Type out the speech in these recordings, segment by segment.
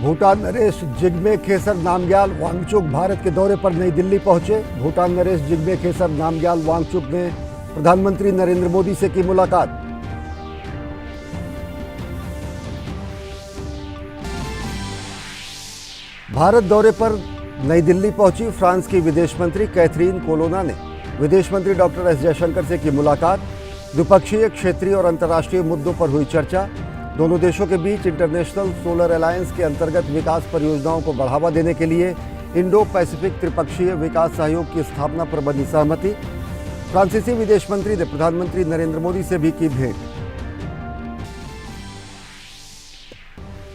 भूटान नरेश जिग्मे खेसर नामग्याल वांगचुक भारत के दौरे पर नई दिल्ली पहुंचे। भूटान नरेश जिग्मे खेसर नामग्याल वांगचुक ने प्रधानमंत्री नरेंद्र मोदी से की मुलाकात। भारत दौरे पर नई दिल्ली पहुंची फ्रांस की विदेश मंत्री कैथरीन कोलोना ने विदेश मंत्री डॉक्टर एस जयशंकर से की मुलाकात। द्विपक्षीय, क्षेत्रीय और अंतर्राष्ट्रीय मुद्दों पर हुई चर्चा। दोनों देशों के बीच इंटरनेशनल सोलर अलायंस के अंतर्गत विकास परियोजनाओं को बढ़ावा देने के लिए इंडो पैसिफिक त्रिपक्षीय विकास सहयोग की स्थापना पर बनी सहमति। फ्रांसीसी विदेश मंत्री ने प्रधानमंत्री नरेंद्र मोदी से भी की भेंट।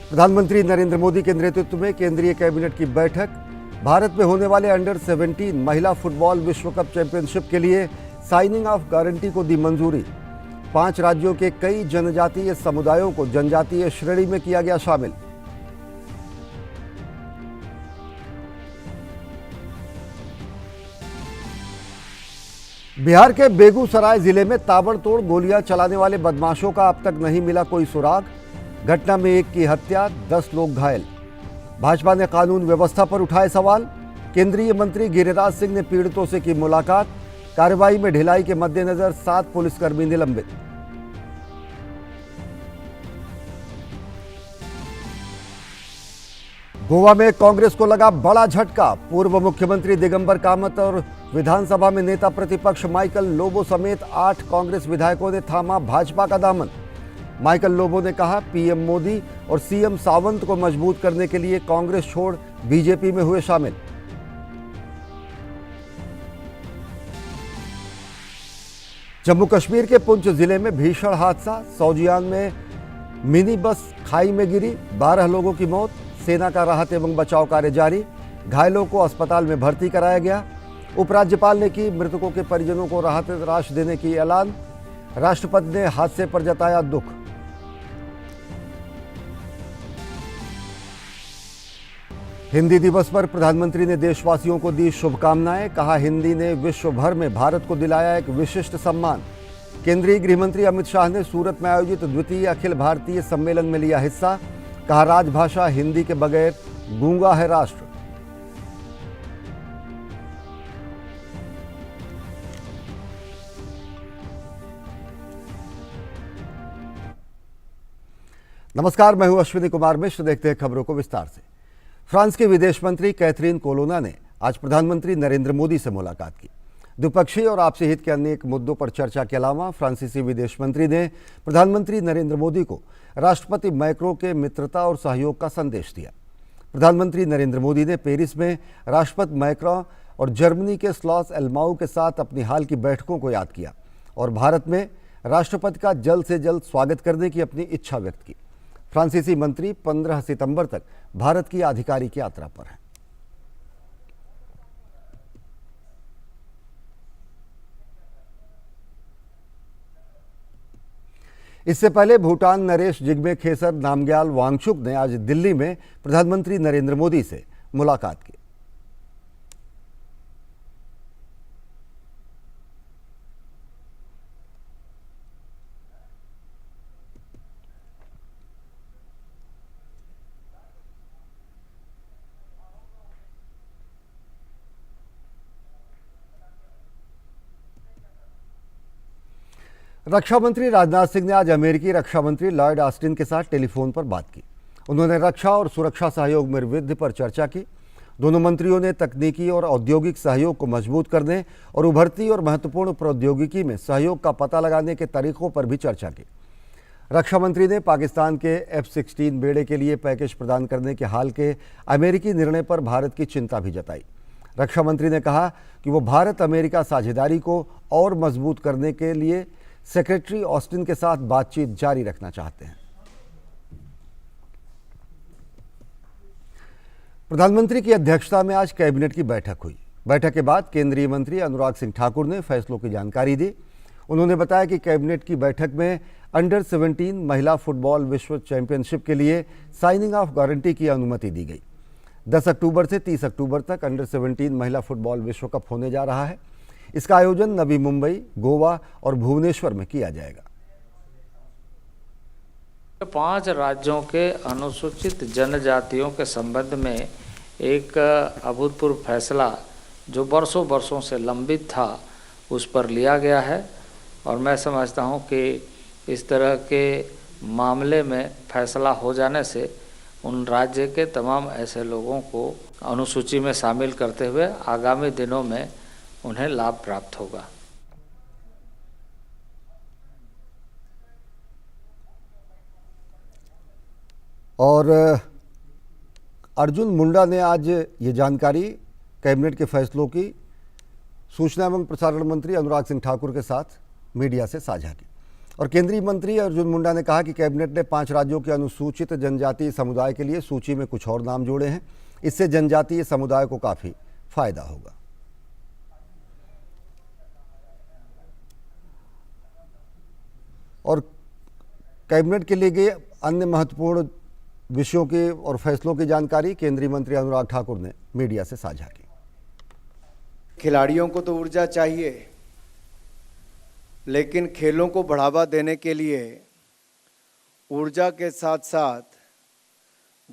प्रधानमंत्री नरेंद्र मोदी के नेतृत्व में केंद्रीय कैबिनेट की बैठक। भारत में होने वाले अंडर 17 महिला फुटबॉल विश्व कप चैंपियनशिप के लिए साइनिंग ऑफ गारंटी को दी मंजूरी। 5 राज्यों के कई जनजातीय समुदायों को जनजातीय श्रेणी में किया गया शामिल। बिहार के बेगूसराय जिले में ताबड़तोड़ गोलियां चलाने वाले बदमाशों का अब तक नहीं मिला कोई सुराग। घटना में एक की हत्या, 10 लोग घायल। भाजपा ने कानून व्यवस्था पर उठाए सवाल। केंद्रीय मंत्री गिरिराज सिंह ने पीड़ितों से की मुलाकात। कार्रवाई में ढिलाई के मद्देनजर 7 पुलिसकर्मी निलंबित। गोवा में कांग्रेस को लगा बड़ा झटका। पूर्व मुख्यमंत्री दिगंबर कामत और विधानसभा में नेता प्रतिपक्ष माइकल लोबो समेत 8 कांग्रेस विधायकों ने थामा भाजपा का दामन। माइकल लोबो ने कहा, पीएम मोदी और सीएम सावंत को मजबूत करने के लिए कांग्रेस छोड़ बीजेपी में हुए शामिल। जम्मू कश्मीर के पुंछ जिले में भीषण हादसा। सौजियान में मिनी बस खाई में गिरी, 12 लोगों की मौत। सेना का राहत एवं बचाव कार्य जारी। घायलों को अस्पताल में भर्ती कराया गया। उपराज्यपाल ने की मृतकों के परिजनों को राहत राशि देने की ऐलान। राष्ट्रपति ने हादसे पर जताया दुख। हिंदी दिवस पर प्रधानमंत्री ने देशवासियों को दी शुभकामनाएं। कहा, हिंदी ने विश्व भर में भारत को दिलाया एक विशिष्ट सम्मान। केंद्रीय गृह मंत्री अमित शाह ने सूरत में आयोजित द्वितीय अखिल भारतीय सम्मेलन में लिया हिस्सा। कहा, राजभाषा हिंदी के बगैर गूंगा है राष्ट्र। नमस्कार, मैं हूं अश्विनी कुमार मिश्र। देखते हैं खबरों को विस्तार से। फ्रांस के विदेश मंत्री कैथरीन कोलोना ने आज प्रधानमंत्री नरेंद्र मोदी से मुलाकात की। द्विपक्षीय और आपसी हित के अनेक मुद्दों पर चर्चा के अलावा फ्रांसीसी विदेश मंत्री ने प्रधानमंत्री नरेंद्र मोदी को राष्ट्रपति मैक्रों के मित्रता और सहयोग का संदेश दिया। प्रधानमंत्री नरेंद्र मोदी ने पेरिस में राष्ट्रपति मैक्रों और जर्मनी के स्लॉस एल्माउ के साथ अपनी हाल की बैठकों को याद किया और भारत में राष्ट्रपति का जल्द से जल्द स्वागत करने की अपनी इच्छा व्यक्त की। फ्रांसीसी मंत्री 15 सितंबर तक भारत की आधिकारिक यात्रा पर हैं। इससे पहले भूटान नरेश जिग्मे खेसर नामग्याल वांगचुक ने आज दिल्ली में प्रधानमंत्री नरेंद्र मोदी से मुलाकात की। रक्षा मंत्री राजनाथ सिंह ने आज अमेरिकी रक्षा मंत्री लॉयड ऑस्टिन के साथ टेलीफोन पर बात की। उन्होंने रक्षा और सुरक्षा सहयोग में वृद्धि पर चर्चा की। दोनों मंत्रियों ने तकनीकी और औद्योगिक सहयोग को मजबूत करने और उभरती और महत्वपूर्ण प्रौद्योगिकी में सहयोग का पता लगाने के तरीकों पर भी चर्चा की। रक्षा मंत्री ने पाकिस्तान के F-16 बेड़े के लिए पैकेज प्रदान करने के हाल के अमेरिकी निर्णय पर भारत की चिंता भी जताई। रक्षा मंत्री ने कहा कि वो भारत अमेरिका साझेदारी को और मजबूत करने के लिए सेक्रेटरी ऑस्टिन के साथ बातचीत जारी रखना चाहते हैं। प्रधानमंत्री की अध्यक्षता में आज कैबिनेट की बैठक हुई। बैठक के बाद केंद्रीय मंत्री अनुराग सिंह ठाकुर ने फैसलों की जानकारी दी। उन्होंने बताया कि कैबिनेट की बैठक में अंडर 17 महिला फुटबॉल विश्व चैंपियनशिप के लिए साइनिंग ऑफ गारंटी की अनुमति दी गई। 10 अक्टूबर से 30 अक्टूबर तक अंडर 17 महिला फुटबॉल विश्व कप होने जा रहा है। इसका आयोजन नवी मुंबई, गोवा और भुवनेश्वर में किया जाएगा। 5 राज्यों के अनुसूचित जनजातियों के संबंध में एक अभूतपूर्व फैसला जो वर्षों वर्षों से लंबित था उस पर लिया गया है और मैं समझता हूं कि इस तरह के मामले में फैसला हो जाने से उन राज्य के तमाम ऐसे लोगों को अनुसूची में शामिल करते हुए आगामी दिनों में उन्हें लाभ प्राप्त होगा। और अर्जुन मुंडा ने आज ये जानकारी कैबिनेट के फैसलों की सूचना एवं प्रसारण मंत्री अनुराग सिंह ठाकुर के साथ मीडिया से साझा की। और केंद्रीय मंत्री अर्जुन मुंडा ने कहा कि कैबिनेट ने 5 राज्यों के अनुसूचित जनजातीय समुदाय के लिए सूची में कुछ और नाम जोड़े हैं। इससे जनजातीय समुदाय को काफ़ी फायदा होगा। और कैबिनेट के लिए गए अन्य महत्वपूर्ण विषयों के और फैसलों की जानकारी केंद्रीय मंत्री अनुराग ठाकुर ने मीडिया से साझा की। खिलाड़ियों को तो ऊर्जा चाहिए, लेकिन खेलों को बढ़ावा देने के लिए ऊर्जा के साथ साथ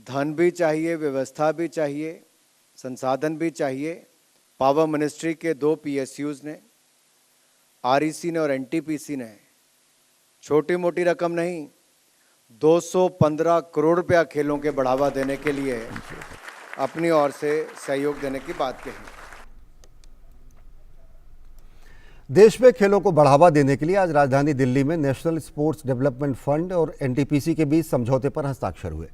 धन भी चाहिए, व्यवस्था भी चाहिए, संसाधन भी चाहिए। पावर मिनिस्ट्री के 2 PSUs ने, REC ने और NTPC ने छोटी मोटी रकम नहीं 215 करोड़ रुपया खेलों के बढ़ावा देने के लिए अपनी ओर से सहयोग देने की बात कही। देश में खेलों को बढ़ावा देने के लिए आज राजधानी दिल्ली में नेशनल स्पोर्ट्स डेवलपमेंट फंड और NTPC के बीच समझौते पर हस्ताक्षर हुए।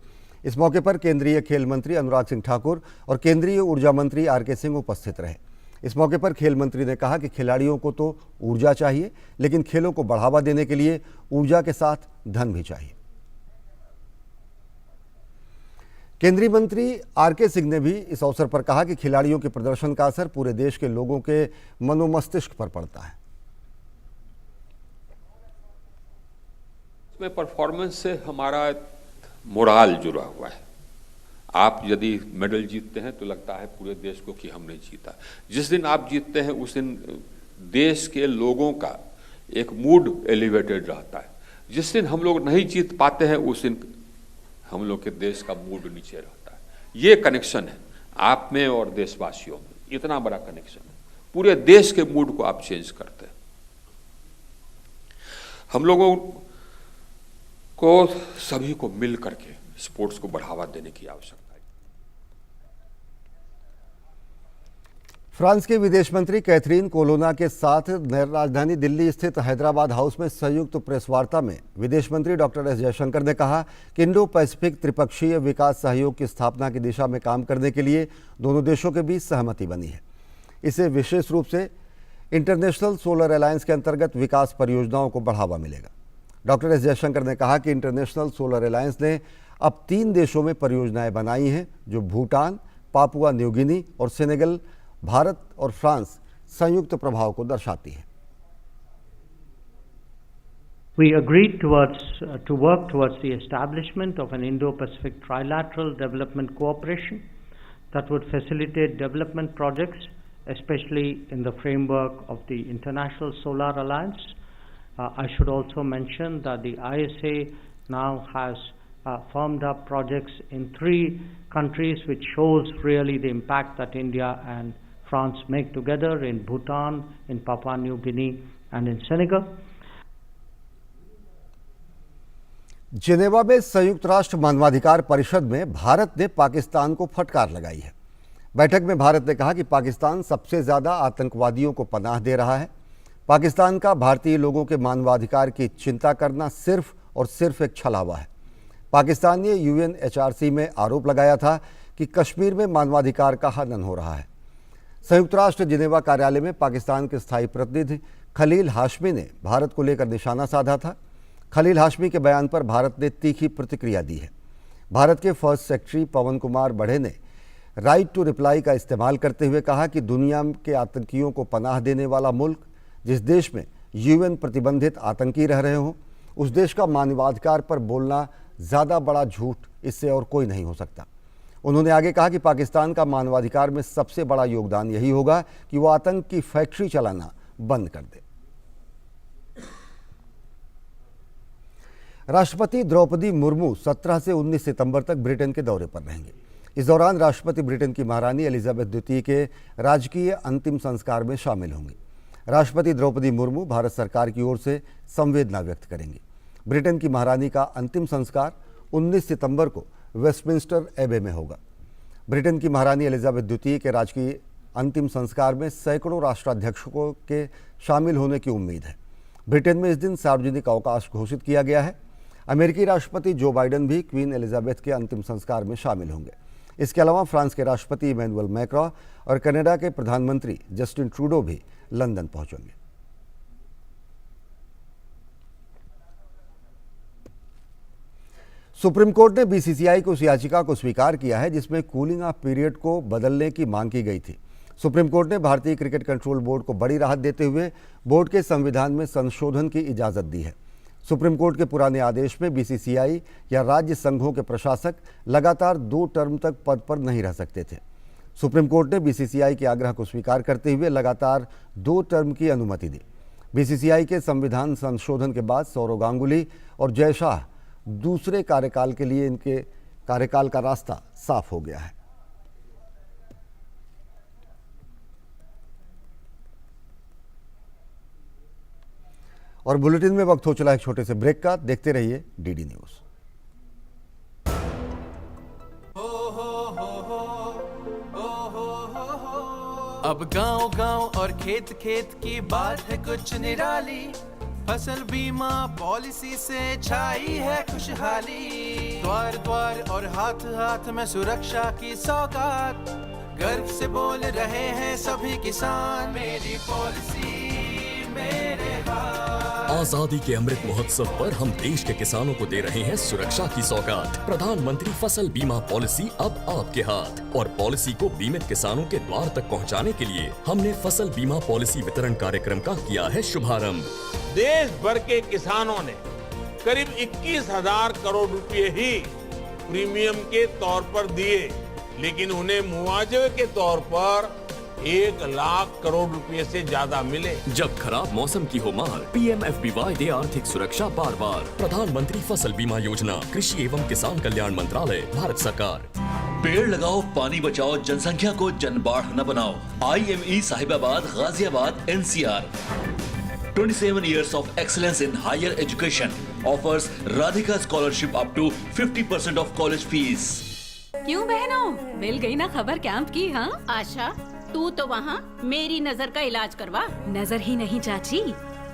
इस मौके पर केंद्रीय खेल मंत्री अनुराग सिंह ठाकुर और केंद्रीय ऊर्जा मंत्री RK सिंह उपस्थित रहे। इस मौके पर खेल मंत्री ने कहा कि खिलाड़ियों को तो ऊर्जा चाहिए, लेकिन खेलों को बढ़ावा देने के लिए ऊर्जा के साथ धन भी चाहिए। केंद्रीय मंत्री RK सिंह ने भी इस अवसर पर कहा कि खिलाड़ियों के प्रदर्शन का असर पूरे देश के लोगों के मनोमस्तिष्क पर पड़ता है। इसमें परफॉर्मेंस से हमारा मोराल जुड़ा हुआ है। आप यदि मेडल जीतते हैं तो लगता है पूरे देश को कि हमने जीता। जिस दिन आप जीतते हैं उस दिन देश के लोगों का एक मूड एलिवेटेड रहता है। जिस दिन हम लोग नहीं जीत पाते हैं उस दिन हम लोग के देश का मूड नीचे रहता है। ये कनेक्शन है आप में और देशवासियों में, इतना बड़ा कनेक्शन है। पूरे देश के मूड को आप चेंज करते हैं। हम लोगों को सभी को मिल करके स्पोर्ट्स को बढ़ावा देने की आवश्यकता है। फ्रांस के विदेश मंत्री कैथरीन कोलोना के साथ राजधानी दिल्ली स्थित हैदराबाद हाउस में संयुक्त प्रेस वार्ता में विदेश मंत्री डॉक्टर एस जयशंकर ने कहा कि इंडो पैसिफिक त्रिपक्षीय विकास सहयोग की स्थापना की दिशा में काम करने के लिए दोनों देशों के बीच सहमति बनी है। इससे विशेष रूप से इंटरनेशनल सोलर अलायंस के अंतर्गत विकास परियोजनाओं को बढ़ावा मिलेगा। डॉक्टर एस जयशंकर ने कहा कि इंटरनेशनल सोलर अलायंस ने अब 3 देशों में परियोजनाएं बनाई हैं, जो भूटान, पापुआ न्यू गिनी और सेनेगल, भारत और फ्रांस संयुक्त प्रभाव को दर्शाती है। We agreed to work towards the establishment of an Indo-Pacific trilateral development cooperation that would facilitate development projects, especially in the framework of the International Solar Alliance. I should also mention that the ISA now has firmed up projects in 3 countries, which shows really the impact that India and France make together in Bhutan, in Papua New Guinea and in Senegal. Geneva में संयुक्त राष्ट्र मानवाधिकार परिषद में भारत ने पाकिस्तान को फटकार लगाई है। बैठक में भारत ने कहा कि पाकिस्तान सबसे ज़्यादा आतंकवादियों को पनाह दे रहा है। पाकिस्तान का भारतीय लोगों के मानवाधिकार की चिंता करना सिर्फ और सिर्फ एक छलावा है। पाकिस्तान ने UNHRC में आरोप लगाया था कि कश्मीर में मानवाधिकार का हनन हो रहा है। संयुक्त राष्ट्र जिनेवा कार्यालय में पाकिस्तान के स्थायी प्रतिनिधि खलील हाशमी ने भारत को लेकर निशाना साधा था। खलील हाशमी के बयान पर भारत ने तीखी प्रतिक्रिया दी है। भारत के फर्स्ट सेक्रेटरी पवन कुमार बढ़े ने राइट टू रिप्लाई का इस्तेमाल करते हुए कहा कि दुनिया के आतंकियों को पनाह देने वाला मुल्क, जिस देश में UN प्रतिबंधित आतंकी रह रहे हों, उस देश का मानवाधिकार पर बोलना ज़्यादा बड़ा झूठ इससे और कोई नहीं हो सकता। उन्होंने आगे कहा कि पाकिस्तान का मानवाधिकार में सबसे बड़ा योगदान यही होगा कि वो आतंक की फैक्ट्री चलाना बंद कर दे। राष्ट्रपति द्रौपदी मुर्मू 17 से 19 सितंबर तक ब्रिटेन के दौरे पर रहेंगे। इस दौरान राष्ट्रपति ब्रिटेन की महारानी एलिजाबेथ द्वितीय के राजकीय अंतिम संस्कार में शामिल होंगी। राष्ट्रपति द्रौपदी मुर्मू भारत सरकार की ओर से संवेदना व्यक्त करेंगी। ब्रिटेन की महारानी का अंतिम संस्कार 19 सितंबर को वेस्टमिंस्टर एबे में होगा। ब्रिटेन की महारानी एलिजाबेथ द्वितीय के राजकीय अंतिम संस्कार में सैकड़ों राष्ट्राध्यक्षों के शामिल होने की उम्मीद है। ब्रिटेन में इस दिन सार्वजनिक अवकाश घोषित किया गया है। अमेरिकी राष्ट्रपति जो बाइडेन भी क्वीन एलिजाबेथ के अंतिम संस्कार में शामिल होंगे। इसके अलावा फ्रांस के राष्ट्रपति इमैनुअल मैक्रॉन और कनाडा के प्रधानमंत्री जस्टिन ट्रूडो भी लंदन पहुंचेंगे। सुप्रीम कोर्ट ने बीसीसीआई की उस याचिका को स्वीकार किया है जिसमें कूलिंग ऑफ पीरियड को बदलने की मांग की गई थी। सुप्रीम कोर्ट ने भारतीय क्रिकेट कंट्रोल बोर्ड को बड़ी राहत देते हुए बोर्ड के संविधान में संशोधन की इजाजत दी है। सुप्रीम कोर्ट के पुराने आदेश में बीसीसीआई या राज्य संघों के प्रशासक लगातार 2 टर्म तक पद पर नहीं रह सकते थे। सुप्रीम कोर्ट ने बीसीसीआई के आग्रह को स्वीकार करते हुए लगातार 2 टर्म की अनुमति दी। बीसीसीआई के संविधान संशोधन के बाद सौरव गांगुली और जय शाह दूसरे कार्यकाल के लिए इनके कार्यकाल का रास्ता साफ हो गया है। और बुलेटिन में वक्त हो चला एक छोटे से ब्रेक का। देखते रहिए डीडी न्यूज। अब गांव गांव और खेत खेत की बात है कुछ निराली। फसल बीमा पॉलिसी से छाई है खुशहाली। द्वार द्वार और हाथ हाथ में सुरक्षा की सौगात। गर्व से बोल रहे हैं सभी किसान, मेरी पॉलिसी मेरे हाथ। आजादी के अमृत महोत्सव पर हम देश के किसानों को दे रहे हैं सुरक्षा की सौगात। प्रधानमंत्री फसल बीमा पॉलिसी अब आपके हाथ। और पॉलिसी को बीमित किसानों के द्वार तक पहुंचाने के लिए हमने फसल बीमा पॉलिसी वितरण कार्यक्रम का किया है शुभारंभ। देश भर के किसानों ने करीब 21,000 करोड़ रुपए ही प्रीमियम के तौर पर दिए, लेकिन उन्हें मुआवजे के तौर पर 1 लाख करोड़ रुपए से ज्यादा मिले। जब खराब मौसम की हो मार, PMFBY दे आर्थिक सुरक्षा बार बार। प्रधानमंत्री फसल बीमा योजना, कृषि एवं किसान कल्याण मंत्रालय, भारत सरकार। पेड़ लगाओ, पानी बचाओ, जनसंख्या को जनबाढ़ न बनाओ। IME Sahibabad, Ghaziabad, NCR। 27 years of excellence in higher education offers Radhika scholarship up to 50% of college fees. क्यों बहनों, मिल गई ना खबर कैंप की? हाँ आशा, तू तो वहाँ मेरी नजर का इलाज करवा। नजर ही नहीं चाची,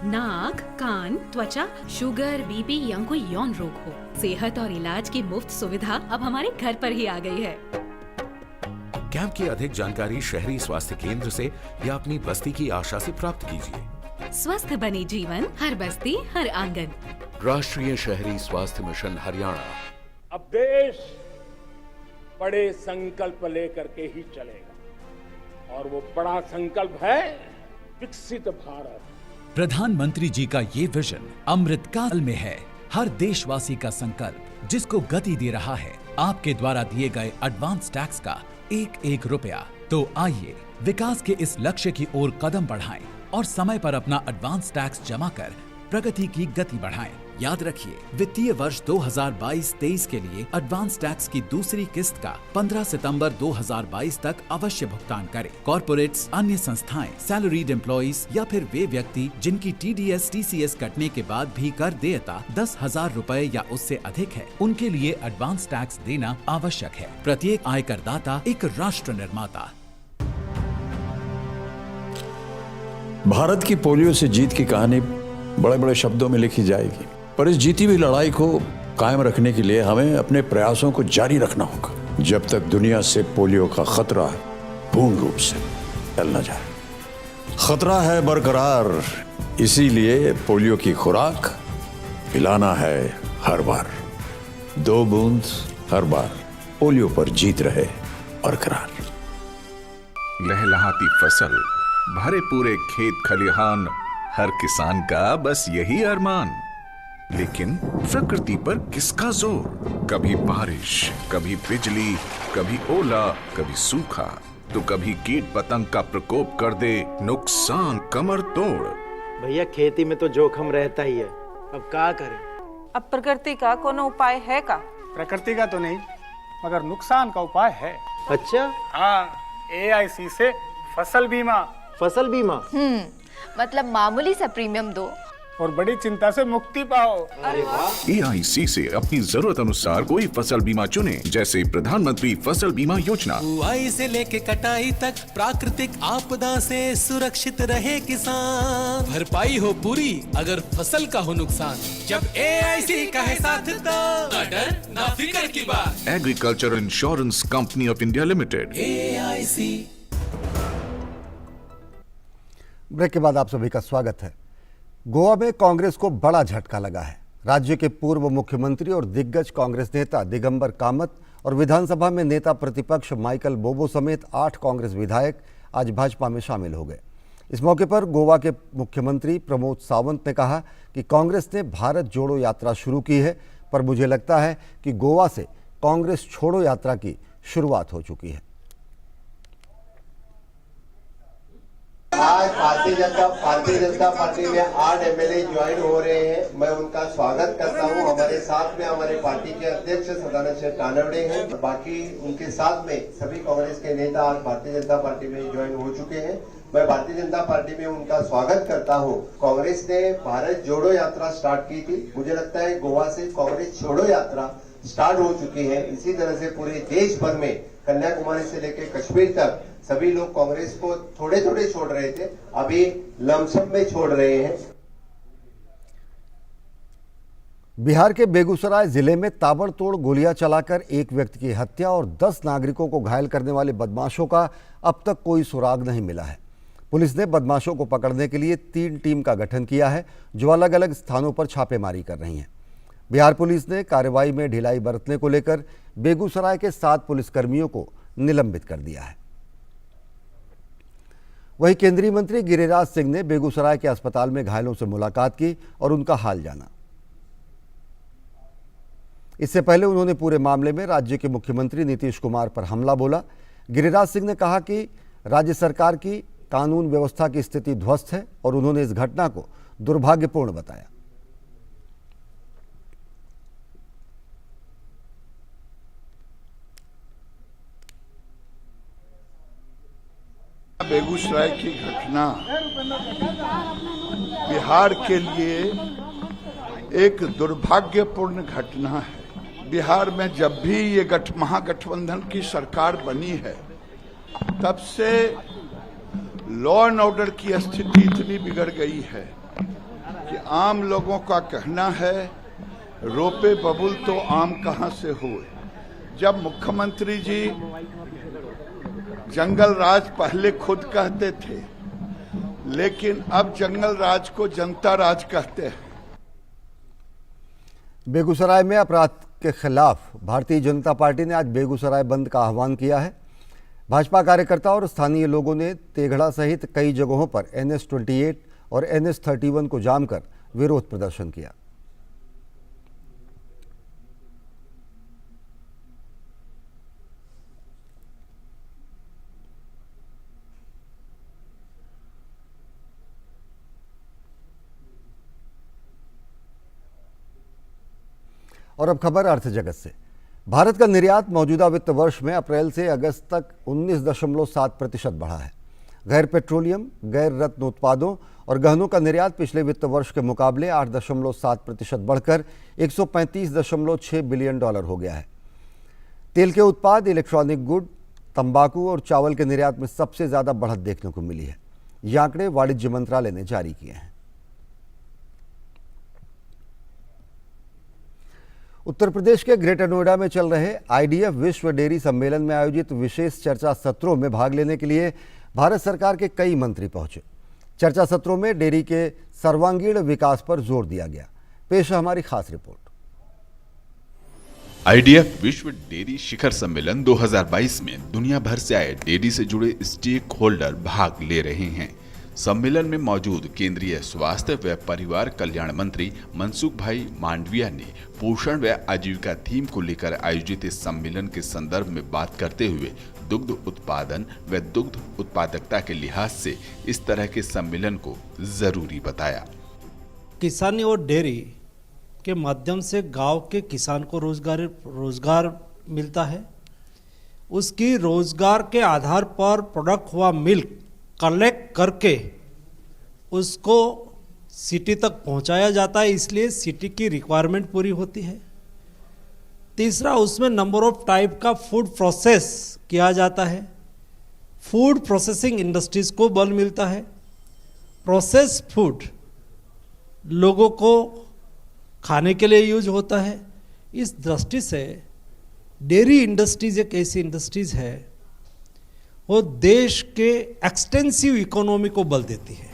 नाक, कान, त्वचा, शुगर, बीपी या कोई यौन रोग हो, सेहत और इलाज की मुफ्त सुविधा अब हमारे घर पर ही आ गई है। कैंप की अधिक जानकारी शहरी स्वास्थ्य केंद्र से या अपनी बस्ती की आशा से प्राप्त कीजिए। स्वस्थ बने जीवन, हर बस्ती हर आंगन। राष्ट्रीय शहरी स्वास्थ्य मिशन हरियाणा। अब देश बड़े संकल्प लेकर के ही चलेगा, और वो बड़ा संकल्प है विकसित भारत। प्रधानमंत्री जी का ये विजन अमृत काल में है। हर देशवासी का संकल्प जिसको गति दे रहा है आपके द्वारा दिए गए एडवांस टैक्स का एक रुपया। तो आइए विकास के इस लक्ष्य की ओर कदम बढ़ाएं और समय पर अपना एडवांस टैक्स जमा कर प्रगति की गति बढ़ाएं। याद रखिए, वित्तीय वर्ष 2022-23 के लिए एडवांस टैक्स की दूसरी किस्त का 15 सितंबर 2022 तक अवश्य भुगतान करें। कॉर्पोरेट्स, अन्य संस्थाएं, सैलरीड एम्प्लॉइज या फिर वे व्यक्ति जिनकी TDS TCS कटने के बाद भी कर देयता 10,000 रुपए या उससे अधिक है, उनके लिए एडवांस टैक्स देना आवश्यक है। प्रत्येक आयकर दाता एक राष्ट्र निर्माता। भारत की पोलियो से जीत की कहानी बड़े बड़े शब्दों में लिखी जाएगी, पर इस जीती हुई लड़ाई को कायम रखने के लिए हमें अपने प्रयासों को जारी रखना होगा जब तक दुनिया से पोलियो का खतरा पूर्ण रूप से टल न जाए। खतरा है बरकरार, इसीलिए पोलियो की खुराक पिलाना है हर बार। 2 बूंद हर बार, पोलियो पर जीत रहे बरकरार। लहलहाती फसल, भरे पूरे खेत खलिहान, हर किसान का बस यही अरमान। लेकिन प्रकृति पर किसका जोर? कभी बारिश, कभी बिजली, कभी ओला, कभी सूखा, तो कभी कीट पतंग का प्रकोप कर दे नुकसान कमर तोड़। भैया खेती में तो जोखम रहता ही है, अब क्या करें? अब प्रकृति का कोनो उपाय है का? प्रकृति का तो नहीं, मगर नुकसान का उपाय है। अच्छा? हाँ, AIC से फसल बीमा। फसल बीमा? मतलब मामूली सा प्रीमियम दो और बड़ी चिंता से मुक्ति पाओ। अरे वाह। AIC से अपनी जरूरत अनुसार कोई फसल बीमा चुने, जैसे प्रधानमंत्री फसल बीमा योजना। बुआई से लेके कटाई तक प्राकृतिक आपदा से सुरक्षित रहे किसान। भरपाई हो पूरी अगर फसल का हो नुकसान, जब AIC का है साथ तो ना डर ना फिक्र की बात। Agriculture insurance company of India limited. AIC। Break के बाद आप सभी का स्वागत है। गोवा में कांग्रेस को बड़ा झटका लगा है। राज्य के पूर्व मुख्यमंत्री और दिग्गज कांग्रेस नेता दिगंबर कामत और विधानसभा में नेता प्रतिपक्ष माइकल बोबो समेत 8 कांग्रेस विधायक आज भाजपा में शामिल हो गए। इस मौके पर गोवा के मुख्यमंत्री प्रमोद सावंत ने कहा कि कांग्रेस ने भारत जोड़ो यात्रा शुरू की है, पर मुझे लगता है कि गोवा से कांग्रेस छोड़ो यात्रा की शुरुआत हो चुकी है। आज भारतीय जनता पार्टी में 8 MLA ज्वाइन हो रहे हैं। मैं उनका स्वागत करता हूं। हमारे साथ में हमारे पार्टी के अध्यक्ष सदानंद शेठ कानवड़े हैं। बाकी उनके साथ में सभी कांग्रेस के नेता आज भारतीय जनता पार्टी में ज्वाइन हो चुके हैं। मैं भारतीय जनता पार्टी में उनका स्वागत करता हूं। कांग्रेस ने भारत जोड़ो यात्रा स्टार्ट की थी। मुझे लगता है गोवा से कांग्रेस छोड़ो यात्रा स्टार्ट हो चुकी है। इसी तरह से पूरे देश भर में कन्याकुमारी से लेकर कश्मीर तक सभी लोग कांग्रेस को थोड़े थोड़े छोड़ रहे थे, अभी लमसम में छोड़ रहे हैं। बिहार के बेगूसराय जिले में ताबड़तोड़ गोलियां चलाकर एक व्यक्ति की हत्या और 10 नागरिकों को घायल करने वाले बदमाशों का अब तक कोई सुराग नहीं मिला है। पुलिस ने बदमाशों को पकड़ने के लिए 3 टीम का गठन किया है, जो अलग अलग स्थानों पर छापेमारी कर रही हैं। बिहार पुलिस ने कार्रवाई में ढिलाई बरतने को लेकर बेगूसराय के 7 पुलिसकर्मियों को निलंबित कर दिया है। वहीं केंद्रीय मंत्री गिरिराज सिंह ने बेगूसराय के अस्पताल में घायलों से मुलाकात की और उनका हाल जाना। इससे पहले उन्होंने पूरे मामले में राज्य के मुख्यमंत्री नीतीश कुमार पर हमला बोला। गिरिराज सिंह ने कहा कि राज्य सरकार की कानून व्यवस्था की स्थिति ध्वस्त है और उन्होंने इस घटना को दुर्भाग्यपूर्ण बताया। बेगूसराय की घटना बिहार के लिए एक दुर्भाग्यपूर्ण घटना है। बिहार में जब भी ये महागठबंधन की सरकार बनी है, तब से लॉ एंड ऑर्डर की स्थिति इतनी बिगड़ गई है कि आम लोगों का कहना है रोपे बबुल तो आम कहां से हुए। जब मुख्यमंत्री जी जंगल राज पहले खुद कहते थे, लेकिन अब जंगल राज को जनता राज कहते हैं। बेगूसराय में अपराध के खिलाफ भारतीय जनता पार्टी ने आज बेगूसराय बंद का आह्वान किया है। भाजपा कार्यकर्ता और स्थानीय लोगों ने तेघड़ा सहित कई जगहों पर NH-28 और NH-31 को जाम कर विरोध प्रदर्शन किया। और अब खबर अर्थ जगत से। भारत का निर्यात मौजूदा वित्त वर्ष में अप्रैल से अगस्त तक 19.7% बढ़ा है। गैर पेट्रोलियम, गैर रत्न उत्पादों और गहनों का निर्यात पिछले वित्त वर्ष के मुकाबले 8.7% बढ़कर $135.6 बिलियन हो गया है। तेल के उत्पाद, इलेक्ट्रॉनिक गुड, तंबाकू और चावल के निर्यात में सबसे ज़्यादा बढ़त देखने को मिली है। ये आंकड़े वाणिज्य मंत्रालय ने जारी किए हैं। उत्तर प्रदेश के ग्रेटर नोएडा में चल रहे IDF विश्व डेयरी सम्मेलन में आयोजित विशेष चर्चा सत्रों में भाग लेने के लिए भारत सरकार के कई मंत्री पहुंचे। चर्चा सत्रों में डेयरी के सर्वांगीण विकास पर जोर दिया गया। पेश है हमारी खास रिपोर्ट। IDF विश्व डेयरी शिखर सम्मेलन 2022 में दुनिया भर से आए डेयरी से जुड़े स्टेक होल्डर भाग ले रहे हैं। सम्मेलन में मौजूद केंद्रीय स्वास्थ्य व परिवार कल्याण मंत्री मनसुख भाई मांडविया ने पोषण व आजीविका थीम को लेकर आयोजित इस सम्मेलन के संदर्भ में बात करते हुए दुग्ध उत्पादन व दुग्ध उत्पादकता के लिहाज से इस तरह के सम्मेलन को जरूरी बताया। किसानी और डेयरी के माध्यम से गांव के किसान को रोजगार मिलता है। उसकी रोजगार के आधार पर प्रोडक्ट हुआ मिल्क कलेक्ट करके उसको सिटी तक पहुंचाया जाता है, इसलिए सिटी की रिक्वायरमेंट पूरी होती है। तीसरा, उसमें नंबर ऑफ टाइप का फूड प्रोसेस किया जाता है, फूड प्रोसेसिंग इंडस्ट्रीज को बल मिलता है। प्रोसेस फूड लोगों को खाने के लिए यूज होता है। इस दृष्टि से डेयरी इंडस्ट्रीज एक ऐसी इंडस्ट्रीज है वो देश के एक्सटेंसिव इकोनॉमी को बल देती है।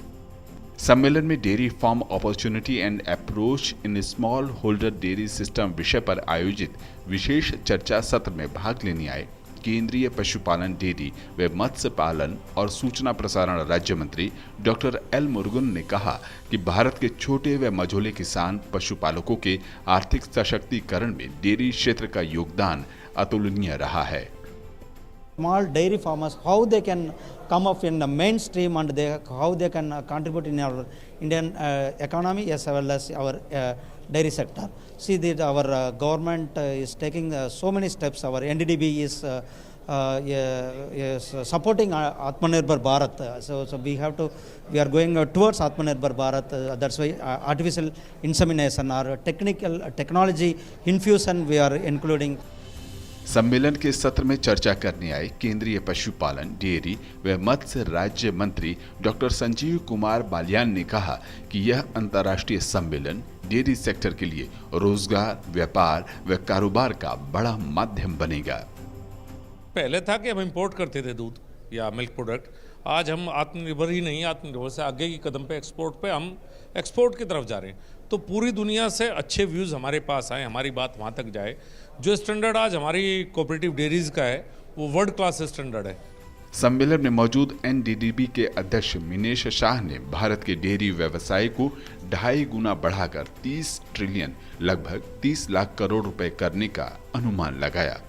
सम्मेलन में dairy farm opportunity and approach in small holder dairy system विषय पर आयोजित विशेष चर्चा सत्र में भाग लेने आए केंद्रीय पशुपालन, डेयरी व मत्स्य पालन और सूचना प्रसारण राज्य मंत्री डॉक्टर एल मुरुगन ने कहा कि भारत के छोटे व मझोले किसान पशुपालकों के आर्थिक सशक्तिकरण में डेयरी क्षेत्र का योगदान अतुलनीय रहा है। Small dairy farmers, how they can come up in the mainstream and how they can contribute in our Indian economy as well as our dairy sector. See that our government is taking so many steps. Our NDDB is supporting Atmanirbhar Bharat. So we are going towards Atmanirbhar Bharat. That's why artificial insemination or technology infusion we are including. सम्मेलन के सत्र में चर्चा करने आए केंद्रीय पशुपालन, dairy व मत्स्य राज्य मंत्री डॉक्टर संजीव कुमार बालियान ने कहा कि यह अंतर्राष्ट्रीय सम्मेलन डेयरी सेक्टर के लिए रोजगार, व्यापार व कारोबार का बड़ा माध्यम बनेगा। पहले था कि हम इंपोर्ट करते थे दूध या मिल्क प्रोडक्ट, आज हम आत्मनिर्भर ही नहीं, आत्मनिर्भर से आगे की कदम पे हम एक्सपोर्ट की तरफ जा रहे हैं। तो पूरी दुनिया से अच्छे व्यूज़ हमारे पास आए, हमारी बात वहाँ तक जाए। जो स्टैंडर्ड आज हमारी कोऑपरेटिव डेयरीज का है वो वर्ल्ड क्लास स्टैंडर्ड है। सम्मेलन में मौजूद एनडीडीबी के अध्यक्ष मिनेश शाह ने भारत के डेयरी व्यवसाय को 2.5 गुना बढ़ाकर 30 ट्रिलियन लगभग 30 लाख करोड़ रुपए करने का अनुमान लगाया।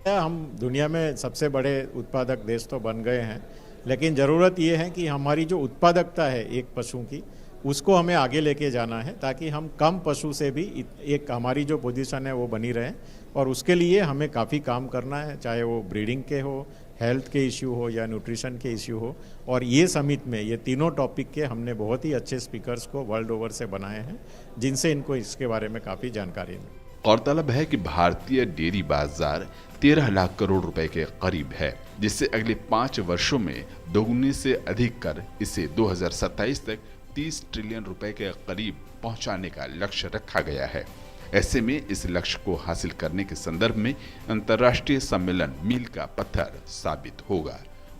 हम दुनिया में सबसे बड़े उत्पादक देश तो बन गए हैं, लेकिन ज़रूरत ये है कि हमारी जो उत्पादकता है एक पशु की, उसको हमें आगे लेके जाना है ताकि हम कम पशु से भी एक हमारी जो पोजीशन है वो बनी रहे। और उसके लिए हमें काफ़ी काम करना है, चाहे वो ब्रीडिंग के हो, हेल्थ के इश्यू हो या न्यूट्रिशन के इश्यू हो। और ये समिट में ये तीनों टॉपिक के हमने बहुत ही अच्छे स्पीकर्स को वर्ल्ड ओवर से बनाए हैं, जिनसे इनको इसके बारे में काफ़ी जानकारी मिली। गौरतलब है कि भारतीय डेयरी बाजार 13 लाख करोड़ रुपए के करीब है, जिससे अगले 5 वर्षों में दोगुने से अधिक कर इसे 2027 तक 30 ट्रिलियन रुपए के करीब पहुंचाने का लक्ष्य रखा गया है। ऐसे में इस लक्ष्य को हासिल करने के संदर्भ में अंतर्राष्ट्रीय सम्मेलन मील का पत्थर साबित होगा।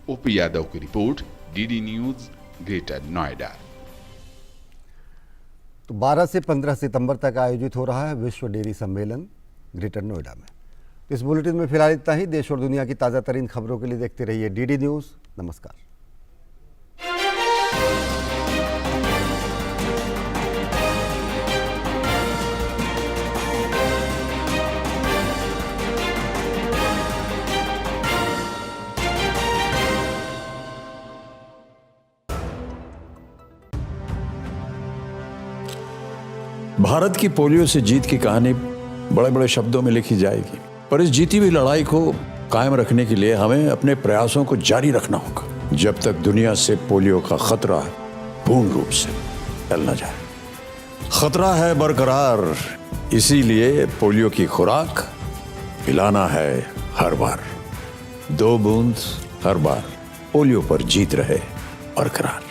ओपी यादव की report, DD news, greater Noida. तो 12 से 15 सितंबर तक आयोजित हो रहा है विश्व डेयरी सम्मेलन ग्रेटर नोएडा में। इस बुलेटिन में फिलहाल इतना ही। देश और दुनिया की ताज़ा तरीन खबरों के लिए देखते रहिए डीडी न्यूज़। नमस्कार। भारत की पोलियो से जीत की कहानी बड़े बड़े शब्दों में लिखी जाएगी, पर इस जीती हुई लड़ाई को कायम रखने के लिए हमें अपने प्रयासों को जारी रखना होगा जब तक दुनिया से पोलियो का खतरा पूर्ण रूप से टल न जाए। खतरा है बरकरार, इसीलिए पोलियो की खुराक पिलाना है हर बार। 2 बूंद हर बार, पोलियो पर जीत रहे बरकरार।